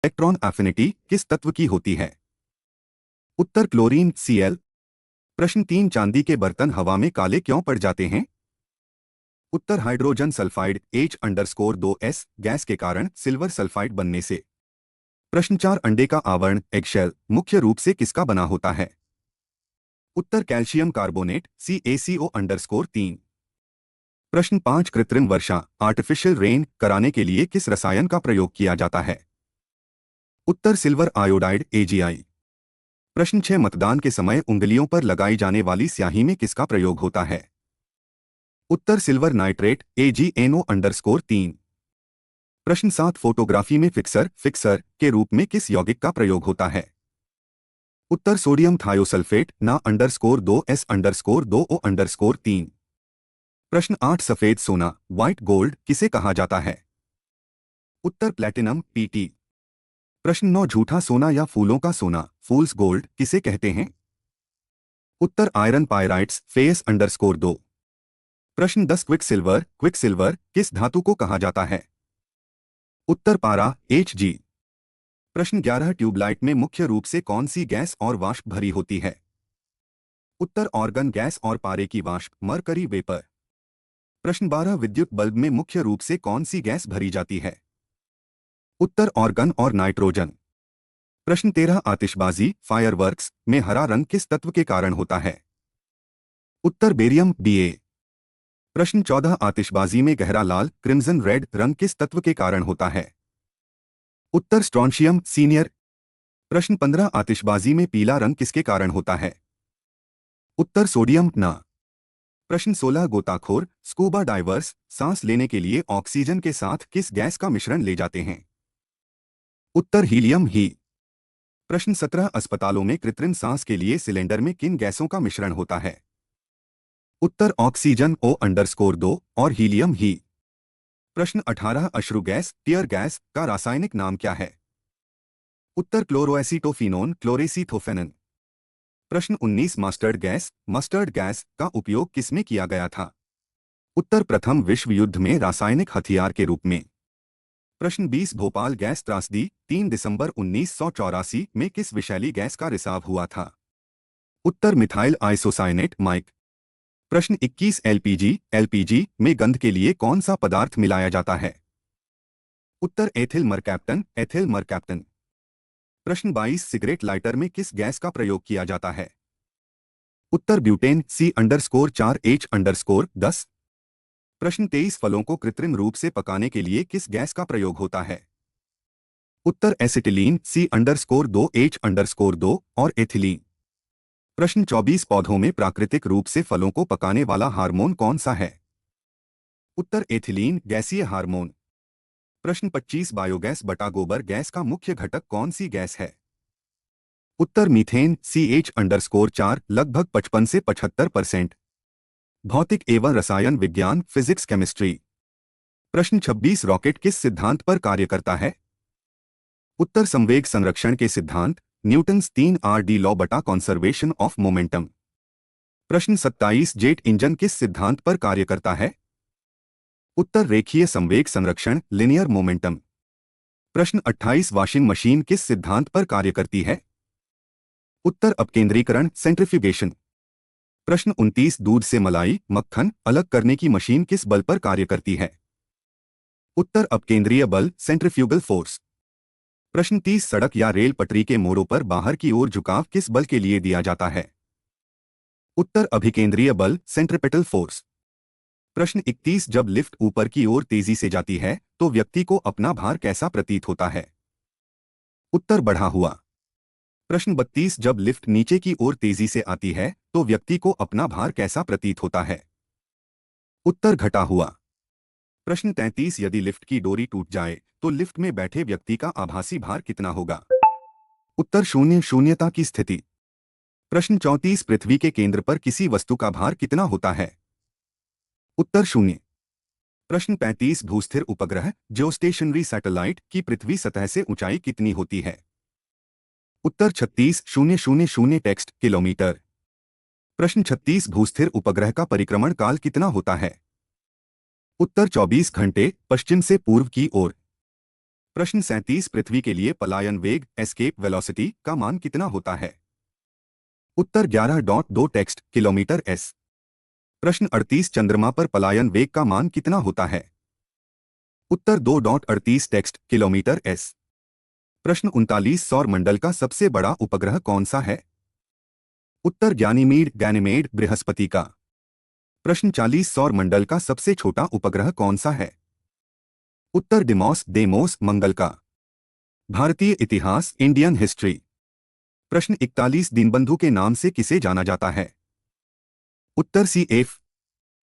Electron affinity किस तत्व की होती है? उत्तर क्लोरीन Cl। प्रश्न 3 चांदी के बर्तन हवा में काले क्यों पड़ जाते हैं? उत्तर हाइड्रोजन सल्फाइड H_2S गैस के कारण सिल्वर सल्फाइड बनने से। प्रश्न 4 अंडे का आवरण एगशेल मुख्य रूप से किसका बना होता है? उत्तर कैल्शियम कार्बोनेट CaCO_3। प्रश्न 5 कृत्रिम वर्षा आर्टिफिशियल रेन कराने के लिए किस रसायन का प्रयोग किया जाता है? उत्तर सिल्वर आयोडाइड AgI। प्रश्न 6 मतदान के समय उंगलियों पर लगाई जाने वाली स्याही में किसका प्रयोग होता है? उत्तर सिल्वर नाइट्रेट AgNO_3। प्रश्न 7 फोटोग्राफी में फिक्सर के रूप में किस यौगिक का प्रयोग होता है? उत्तर सोडियम थायोसल्फेट Na_2S_2O_3। प्रश्न 8 सफेद सोना व्हाइट गोल्ड किसे कहा जाता है? उत्तर प्लैटिनम PT। प्रश्न 9 झूठा सोना या फूलों का सोना फूल्स गोल्ड किसे कहते हैं? उत्तर आयरन पायराइट्स Fe_2। प्रश्न 10 क्विकसिल्वर किस धातु को कहा जाता है? उत्तर पारा Hg। प्रश्न 11 ट्यूबलाइट में मुख्य रूप से कौन सी गैस और वाष्प भरी होती है? उत्तर ऑर्गन गैस और पारे की वाष्प मरकरी वेपर। प्रश्न 12 विद्युत बल्ब में मुख्य रूप से कौन सी गैस भरी जाती है? उत्तर ऑर्गन और नाइट्रोजन। प्रश्न 13 आतिशबाजी फायरवर्क्स में हरा रंग किस तत्व के कारण होता है? उत्तर बेरियम Ba। प्रश्न 14 आतिशबाजी में गहरा लाल क्रिम्सन रेड रंग किस तत्व के कारण होता है? उत्तर स्ट्रोंशियम सीनियर। प्रश्न 15 आतिशबाजी में पीला रंग किसके कारण होता है? उत्तर सोडियम ना। प्रश्न 16 गोताखोर स्कूबा डाइवर्स सांस लेने के लिए ऑक्सीजन के साथ किस गैस का मिश्रण ले जाते हैं? उत्तर हीलियम ही। प्रश्न 17 अस्पतालों में कृत्रिम सांस के लिए सिलेंडर में किन गैसों का मिश्रण होता है? उत्तर ऑक्सीजन O_2 और हीलियम ही। प्रश्न 18 अश्रु गैस टीयर गैस का रासायनिक नाम क्या है? उत्तर क्लोरोएसीटोफिनोन क्लोरेसीथोफेनन। प्रश्न 19 मस्टर्ड गैस का उपयोग किसमें किया गया था? उत्तर प्रथम विश्व युद्ध में रासायनिक हथियार के रूप में। प्रश्न 20 भोपाल गैस त्रासदी 3 दिसंबर 1984 में किस विषैली गैस का रिसाव हुआ था? उत्तर मिथाइल आइसोसाइनेट माइक। प्रश्न 21 एलपीजी में गंध के लिए कौन सा पदार्थ मिलाया जाता है? उत्तर एथिल मरकैप्टन। प्रश्न 22 सिगरेट लाइटर में किस गैस का प्रयोग किया जाता है? उत्तर ब्यूटेन C_4H_10। प्रश्न 23 फलों को कृत्रिम रूप से पकाने के लिए किस गैस का प्रयोग होता है? उत्तर एसिटिलीन C_2H_2 और एथिलीन। प्रश्न 24 पौधों में प्राकृतिक रूप से फलों को पकाने वाला हार्मोन कौन सा है? उत्तर एथिलीन गैसीय हार्मोन। प्रश्न 25 बायोगैस बटा गोबर गैस का मुख्य घटक कौन सी गैस है? उत्तर मीथेन CH_4 लगभग 55 से 75%। भौतिक एवं रसायन विज्ञान फिजिक्स केमिस्ट्री। प्रश्न 26 रॉकेट किस सिद्धांत पर कार्य करता है? उत्तर संवेग संरक्षण के सिद्धांत न्यूटन्स 3 लॉ बटा कॉन्जर्वेशन ऑफ मोमेंटम। प्रश्न 27 जेट इंजन किस सिद्धांत पर कार्य करता है? उत्तर रेखीय संवेग संरक्षण लिनियर मोमेंटम। प्रश्न 28 वॉशिंग मशीन किस सिद्धांत पर कार्य करती है? उत्तर अपकेंद्रीकरण सेंट्रिफ्यूगेशन। प्रश्न 29 दूध से मलाई मक्खन अलग करने की मशीन किस बल पर कार्य करती है? उत्तर अपकेंद्रीय बल सेंट्रिफ्यूगल फोर्स। प्रश्न 30 सड़क या रेल पटरी के मोड़ों पर बाहर की ओर झुकाव किस बल के लिए दिया जाता है? उत्तर अभिकेंद्रीय बल सेंट्रिपेटल फोर्स। प्रश्न 31 जब लिफ्ट ऊपर की ओर तेजी से जाती है तो व्यक्ति को अपना भार कैसा प्रतीत होता है? उत्तर बढ़ा हुआ। प्रश्न 32 जब लिफ्ट नीचे की ओर तेजी से आती है तो व्यक्ति को अपना भार कैसा प्रतीत होता है? उत्तर घटा हुआ। प्रश्न 33 यदि लिफ्ट की डोरी टूट जाए तो लिफ्ट में बैठे व्यक्ति का आभासी भार कितना होगा? उत्तर शून्यता की स्थिति। प्रश्न 34 पृथ्वी के केंद्र पर किसी वस्तु का भार कितना होता है? उत्तर 0। प्रश्न 35 भूस्थिर उपग्रह जियोस्टेशनरी सैटेलाइट की पृथ्वी सतह से ऊंचाई कितनी होती है? उत्तर 36,000 टेक्स्ट किलोमीटर। प्रश्न 36 भूस्थिर उपग्रह का परिक्रमण काल कितना होता है? उत्तर 24 घंटे पश्चिम से पूर्व की ओर। प्रश्न 37 पृथ्वी के लिए पलायन वेग एस्केप वेलोसिटी का मान कितना होता है? उत्तर 11.2 टेक्स्ट किलोमीटर एस। प्रश्न 38 चंद्रमा पर पलायन वेग का मान कितना होता है? उत्तर 2.38 टेक्स्ट किलोमीटर एस। प्रश्न 39 सौर मंडल का सबसे बड़ा उपग्रह कौन सा है? उत्तर गैनीमेड बृहस्पति का। प्रश्न 40 सौर मंडल का सबसे छोटा उपग्रह कौन सा है? उत्तर डेमोस मंगल का। भारतीय इतिहास इंडियन हिस्ट्री। प्रश्न 41 दीनबंधु के नाम से किसे जाना जाता है? उत्तर C.F.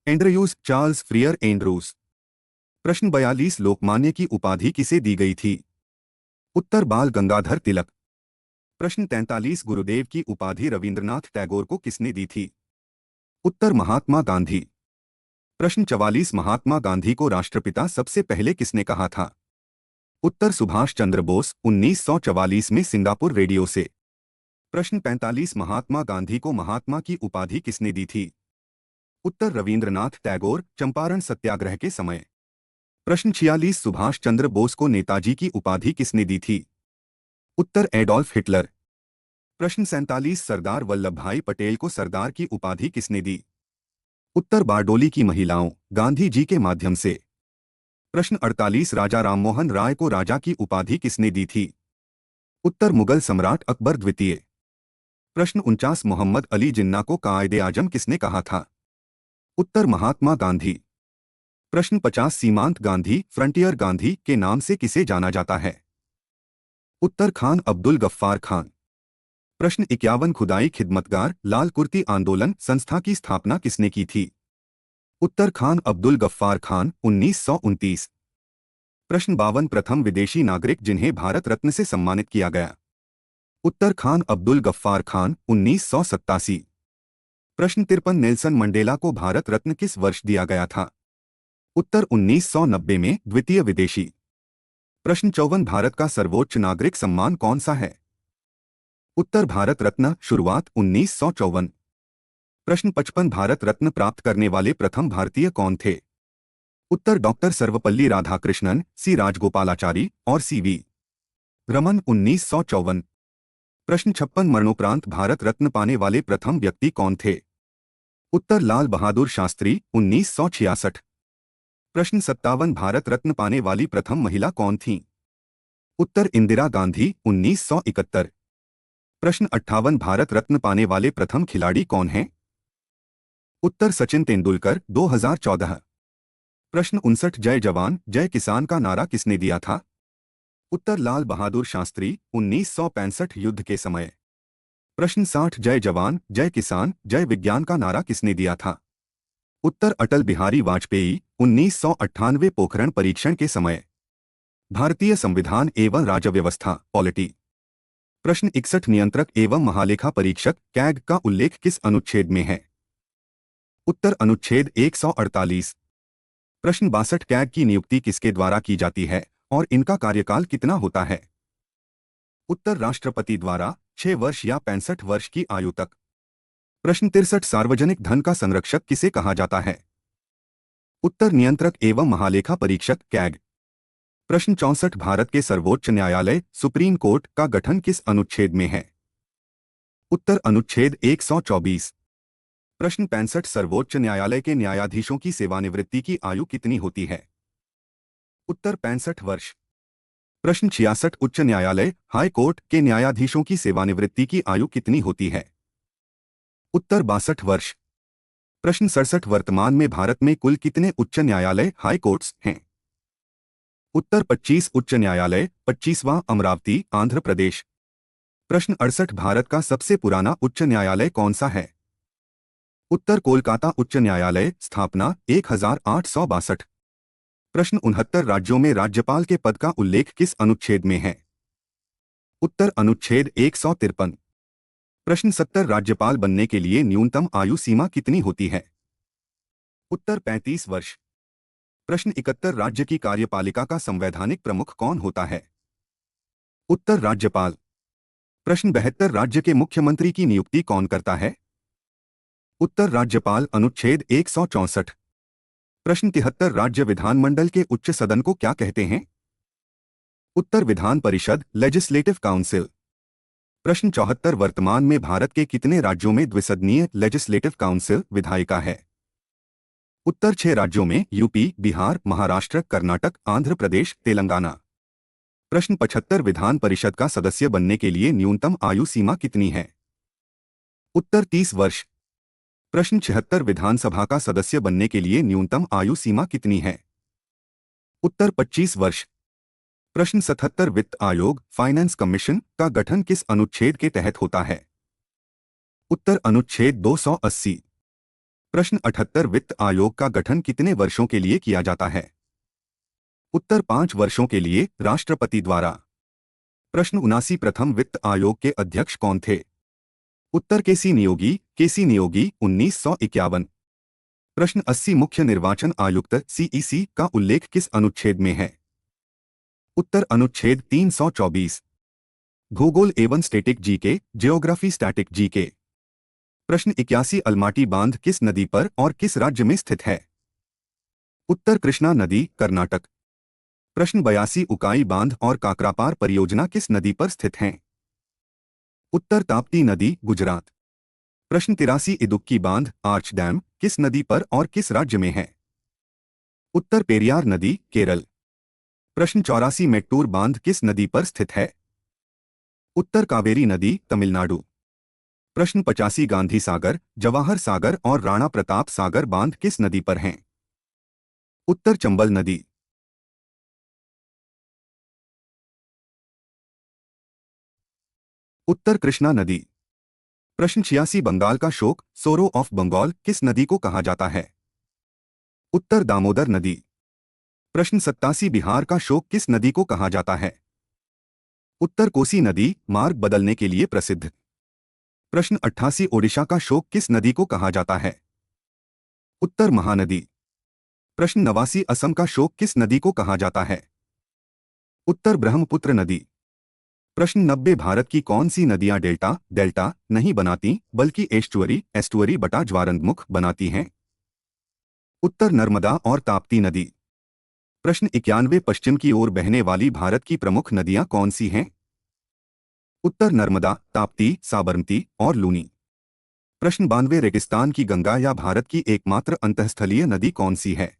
Andrews Charles Freer Andrews. प्रश्न 42 लोकमान्य की उपाधि किसे दी गई थी? उत्तर बाल गंगाधर तिलक। प्रश्न 43 गुरुदेव की उपाधि रविंद्रनाथ टैगोर को किसने दी थी? उत्तर महात्मा गांधी। प्रश्न 44 महात्मा गांधी को राष्ट्रपिता सबसे पहले किसने कहा था? उत्तर सुभाष चंद्र बोस 1944 में सिंगापुर रेडियो से। प्रश्न 45 महात्मा गांधी को महात्मा की उपाधि किसने दी थी? उत्तर रविंद्रनाथ टैगोर चंपारण सत्याग्रह के समय। प्रश्न 46 सुभाष चंद्र बोस को नेताजी की उपाधि किसने दी थी? उत्तर एडोल्फ हिटलर। प्रश्न 47 सरदार वल्लभ भाई पटेल को सरदार की उपाधि किसने दी? उत्तर बारडोली की महिलाओं गांधी जी के माध्यम से। प्रश्न 48 राजा राममोहन राय को राजा की उपाधि किसने दी थी? उत्तर मुगल सम्राट अकबर द्वितीय। प्रश्न 49 मोहम्मद अली जिन्ना को कायदे आजम किसने कहा था? उत्तर महात्मा गांधी। प्रश्न 50 सीमांत गांधी फ्रंटियर गांधी के नाम से किसे जाना जाता है? उत्तर खान अब्दुल गफ्फार खान। प्रश्न 51 खुदाई खिदमतगार लाल कुर्ती आंदोलन संस्था की स्थापना किसने की थी? उत्तर खान अब्दुल गफ्फार खान 1929। प्रश्न 52 प्रथम विदेशी नागरिक जिन्हें भारत रत्न से सम्मानित किया गया? उत्तर खान अब्दुल गफ्फार खान 1987। प्रश्न 53 नेल्सन मंडेला को भारत रत्न किस वर्ष दिया गया था? उत्तर 1990 में द्वितीय विदेशी। प्रश्न 54 भारत का सर्वोच्च नागरिक सम्मान कौन सा है? उत्तर भारत रत्न शुरुआत 1954। प्रश्न 55 भारत रत्न प्राप्त करने वाले प्रथम भारतीय कौन थे? उत्तर डॉक्टर सर्वपल्ली राधाकृष्णन सी राजगोपालाचारी और C.V. रमन 1954। प्रश्न 56 मरणोपरांत भारत रत्न पाने वाले प्रथम व्यक्ति कौन थे? उत्तर लाल बहादुर शास्त्री 1966। प्रश्न 57 भारत रत्न पाने वाली प्रथम महिला कौन थीं? उत्तर इंदिरा गांधी 1971। प्रश्न 58 भारत रत्न पाने वाले प्रथम खिलाड़ी कौन हैं? उत्तर सचिन तेंदुलकर 2014। प्रश्न 59 जय जवान जय किसान का नारा किसने दिया था? उत्तर लाल बहादुर शास्त्री 1965 युद्ध के समय। प्रश्न 60 जय जवान जय किसान जय विज्ञान का नारा किसने दिया था? उत्तर अटल बिहारी वाजपेयी 1998 पोखरण परीक्षण के समय। भारतीय संविधान एवं राज्य व्यवस्था पॉलिटी। प्रश्न 61 नियंत्रक एवं महालेखा परीक्षक कैग का उल्लेख किस अनुच्छेद में है? उत्तर अनुच्छेद 148। प्रश्न 62 कैग की नियुक्ति किसके द्वारा की जाती है और इनका कार्यकाल कितना होता है? उत्तर राष्ट्रपति द्वारा 6 वर्ष या 65 वर्ष की आयु तक। प्रश्न 63 सार्वजनिक धन का संरक्षक किसे कहा जाता है? उत्तर नियंत्रक एवं महालेखा परीक्षक कैग। प्रश्न 64 भारत के सर्वोच्च न्यायालय सुप्रीम कोर्ट का गठन किस अनुच्छेद में है? उत्तर अनुच्छेद 124। प्रश्न 65 सर्वोच्च न्यायालय के न्यायाधीशों की सेवानिवृत्ति की आयु कितनी होती है? उत्तर 65 वर्ष। प्रश्न 66 उच्च न्यायालय हाई कोर्ट के न्यायाधीशों की सेवानिवृत्ति की आयु कितनी होती है? उत्तर 62 वर्ष। प्रश्न 67 वर्तमान में भारत में कुल कितने उच्च न्यायालय हाई कोर्ट्स हैं? उत्तर 25 उच्च न्यायालय 25वां अमरावती आंध्र प्रदेश। प्रश्न 68 भारत का सबसे पुराना उच्च न्यायालय कौन सा है? उत्तर कोलकाता उच्च न्यायालय स्थापना 1862। प्रश्न 69 राज्यों में राज्यपाल के पद का उल्लेख किस अनुच्छेद में है? उत्तर अनुच्छेद 153। प्रश्न 70 राज्यपाल बनने के लिए न्यूनतम आयु सीमा कितनी होती है? उत्तर 35 वर्ष। प्रश्न 71 राज्य की कार्यपालिका का संवैधानिक प्रमुख कौन होता है? उत्तर राज्यपाल। प्रश्न 72 राज्य के मुख्यमंत्री की नियुक्ति कौन करता है? उत्तर राज्यपाल अनुच्छेद 164। प्रश्न 73 राज्य विधानमंडल के उच्च सदन को क्या कहते हैं? उत्तर विधान परिषद लेजिस्लेटिव काउंसिल। प्रश्न 74 वर्तमान में भारत के कितने राज्यों में द्विसदनीय लेजिस्लेटिव काउंसिल विधायिका है? उत्तर 6 राज्यों में यूपी, बिहार, महाराष्ट्र, कर्नाटक, आंध्र प्रदेश, तेलंगाना। प्रश्न 75 विधान परिषद का सदस्य बनने के लिए न्यूनतम आयु सीमा कितनी है? उत्तर 30 वर्ष। प्रश्न 76 विधानसभा का सदस्य बनने के लिए न्यूनतम आयु सीमा कितनी है? उत्तर 25 वर्ष। प्रश्न 77 वित्त आयोग फाइनेंस कमीशन का गठन किस अनुच्छेद के तहत होता है? उत्तर अनुच्छेद 280। प्रश्न 78 वित्त आयोग का गठन कितने वर्षों के लिए किया जाता है? उत्तर 5 वर्षों के लिए राष्ट्रपति द्वारा। प्रश्न 79 प्रथम वित्त आयोग के अध्यक्ष कौन थे? उत्तर केसी नियोगी 1951। प्रश्न 80 मुख्य निर्वाचन आयुक्त सीईसी का उल्लेख किस अनुच्छेद में है? उत्तर अनुच्छेद 324। भूगोल एवं static GK geography static GK. प्रश्न 81 अलमाटी बांध किस नदी पर और किस राज्य में स्थित है? उत्तर कृष्णा नदी कर्नाटक। प्रश्न 82 उकाई बांध और काकरापार परियोजना किस नदी पर स्थित हैं? उत्तर ताप्ती नदी गुजरात। प्रश्न 83 इदुक्की बांध आर्च डैम किस नदी पर और किस राज्य में है? उत्तर पेरियार नदी केरल। प्रश्न 84 मेट्टूर बांध किस नदी पर स्थित है? उत्तर कावेरी नदी तमिलनाडु। प्रश्न 85 गांधी सागर, जवाहर सागर और राणा प्रताप सागर बांध किस नदी पर हैं? उत्तर चंबल नदी। उत्तर कृष्णा नदी। प्रश्न 86 बंगाल का शोक सोरो ऑफ बंगाल किस नदी को कहा जाता है? उत्तर दामोदर नदी। प्रश्न 87 बिहार का शोक किस नदी को कहा जाता है? उत्तर कोसी नदी मार्ग बदलने के लिए प्रसिद्ध। प्रश्न 88 ओडिशा का शोक किस नदी को कहा जाता है? उत्तर महानदी। प्रश्न 89 असम का शोक किस नदी को कहा जाता है? उत्तर ब्रह्मपुत्र नदी। प्रश्न 90 भारत की कौन सी नदियां डेल्टा नहीं बनाती बल्कि एस्टुअरी बटा ज्वारंदमुख बनाती हैं? उत्तर नर्मदा और ताप्ती नदी। प्रश्न 91 पश्चिम की ओर बहने वाली भारत की प्रमुख नदियां कौन सी हैं? उत्तर नर्मदा, ताप्ती, साबरमती और लूनी। प्रश्न 92 रेगिस्तान की गंगा या भारत की एकमात्र अंतःस्थलीय नदी कौन सी है?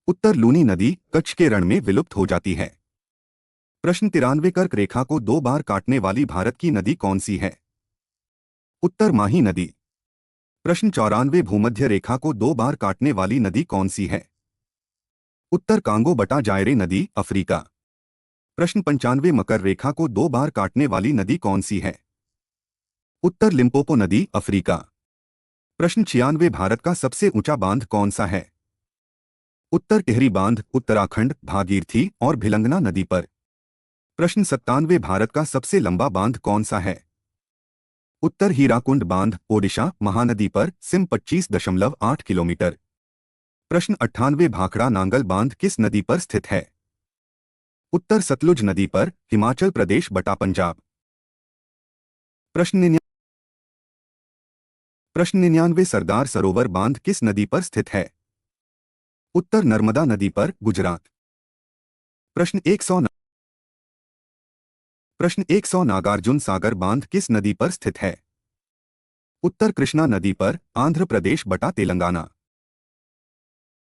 उत्तर लूनी नदी कच्छ के रण में विलुप्त हो जाती है। प्रश्न 93 कर्क रेखा को 2 बार काटने वाली भारत की नदी कौन सी है? उत्तर माही नदी। प्रश्न 94 भूमध्य रेखा को 2 बार काटने वाली नदी कौन सी है? उत्तर कांगो बटा जायरे नदी अफ्रीका। प्रश्न 95 मकर रेखा को 2 बार काटने वाली नदी कौन सी है? उत्तर लिम्पोपो नदी अफ्रीका। प्रश्न 96 भारत का सबसे ऊंचा बांध कौन सा है? उत्तर टिहरी बांध उत्तराखंड भागीरथी और भिलंगना नदी पर। प्रश्न 97 भारत का सबसे लंबा बांध कौन सा है? उत्तर हीराकुंड बांध ओडिशा महानदी पर सिम 25.8 किलोमीटर। प्रश्न 98 भाखड़ा नांगल बांध किस नदी पर स्थित है? उत्तर सतलुज नदी पर हिमाचल प्रदेश बटा पंजाब। प्रश्न 99 सरदार सरोवर बांध किस नदी पर स्थित है? उत्तर नर्मदा नदी पर गुजरात। प्रश्न 100 नागार्जुन सागर बांध किस नदी पर स्थित है? उत्तर कृष्णा नदी पर आंध्र प्रदेश बटा तेलंगाना।